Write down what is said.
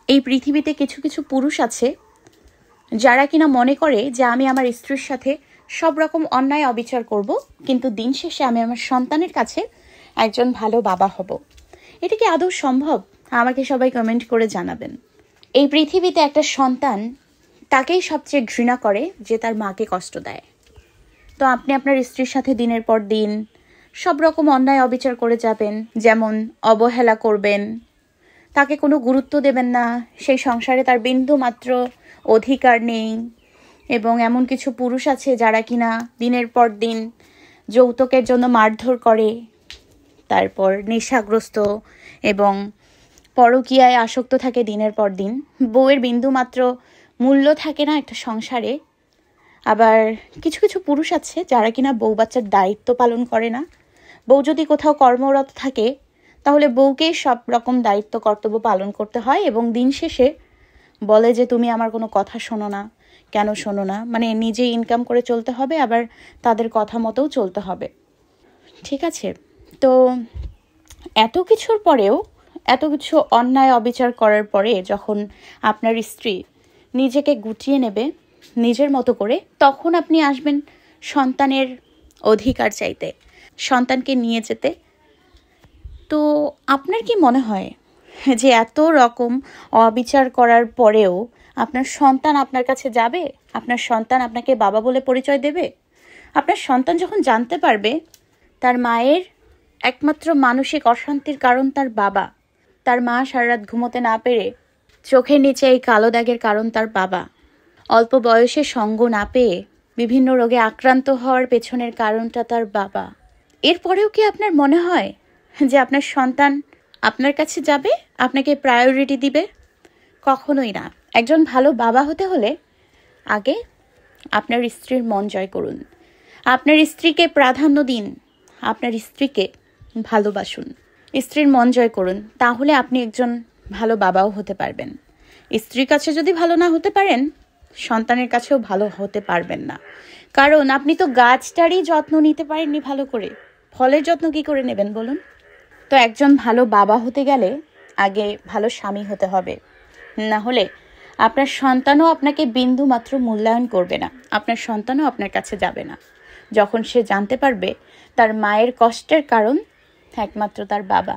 এই পৃথিবীতে কিছু কিছু পুরুষ আছে যারা কিনা মনে করে যে আমি আমার স্ত্রীর সাথে সব রকম অন্যায় অবিচার করব, কিন্তু দিন শেষে আমি আমার সন্তানের কাছে একজন ভালো বাবা হব। এটা কি আদৌ সম্ভব? আমাকে সবাই কমেন্ট করে জানাবেন। এই পৃথিবীতে একটা সন্তান তাকেই সবচেয়ে ঘৃণা করে যে তার মাকে কষ্ট দেয়। তো আপনি আপনার স্ত্রীর সাথে দিনের পর দিন সব রকম অন্যায় অবিচার করে যাবেন, যেমন অবহেলা করবেন, তাকে কোনো গুরুত্ব দেবেন না, সেই সংসারে তার বিন্দু মাত্র অধিকার নেই। এবং এমন কিছু পুরুষ আছে যারা কিনা দিনের পর দিন যৌতুকের জন্য মারধর করে, তারপর নেশাগ্রস্ত এবং পরকীয়ায় আসক্ত থাকে দিনের পর দিন। বউয়ের বিন্দু মাত্র মূল্য থাকে না একটা সংসারে। আবার কিছু কিছু পুরুষ আছে যারা কিনা বউ বাচ্চার দায়িত্ব পালন করে না। বউ যদি কোথাও কর্মরত থাকে তাহলে বউকেই সব রকম দায়িত্ব কর্তব্য পালন করতে হয় এবং দিন শেষে বলে যে তুমি আমার কোনো কথা শোনো না। কেন শোনো না? মানে নিজে ইনকাম করে চলতে হবে, আবার তাদের কথা মতোও চলতে হবে। ঠিক আছে, তো এত কিছুর পরেও, এত কিছু অন্যায় অবিচার করার পরে যখন আপনার স্ত্রী নিজেকে গুটিয়ে নেবে নিজের মতো করে, তখন আপনি আসবেন সন্তানের অধিকার চাইতে, সন্তানকে নিয়ে যেতে। তো আপনার কি মনে হয় যে এত রকম অবিচার করার পরেও আপনার সন্তান আপনার কাছে যাবে? আপনার সন্তান আপনাকে বাবা বলে পরিচয় দেবে? আপনার সন্তান যখন জানতে পারবে তার মায়ের একমাত্র মানসিক অশান্তির কারণ তার বাবা, তার মা সারা রাত ঘুমোতে না পেরে চোখের নিচে এই কালো দাগের কারণ তার বাবা, অল্প বয়সে সঙ্গ না পেয়ে বিভিন্ন রোগে আক্রান্ত হওয়ার পেছনের কারণটা তার বাবা, এরপরেও কি আপনার মনে হয় যে আপনার সন্তান আপনার কাছে যাবে, আপনাকে প্রায়োরিটি দিবে? কখনোই না। একজন ভালো বাবা হতে হলে আগে আপনার স্ত্রীর মন জয় করুন, আপনার স্ত্রীকে প্রাধান্য দিন, আপনার স্ত্রীকে ভালোবাসুন, স্ত্রীর মন জয় করুন। তাহলে আপনি একজন ভালো বাবাও হতে পারবেন। স্ত্রীর কাছে যদি ভালো না হতে পারেন, সন্তানের কাছেও ভালো হতে পারবেন না। কারণ আপনি তো গাছটারই যত্ন নিতে পারেননি ভালো করে, ফলের যত্ন কি করে নেবেন বলুন? তো একজন ভালো বাবা হতে গেলে আগে ভালো স্বামী হতে হবে, না হলে আপনার সন্তানও আপনাকে বিন্দু মাত্র মূল্যায়ন করবে না, আপনার সন্তানও আপনার কাছে যাবে না যখন সে জানতে পারবে তার মায়ের কষ্টের কারণ একমাত্র তার বাবা।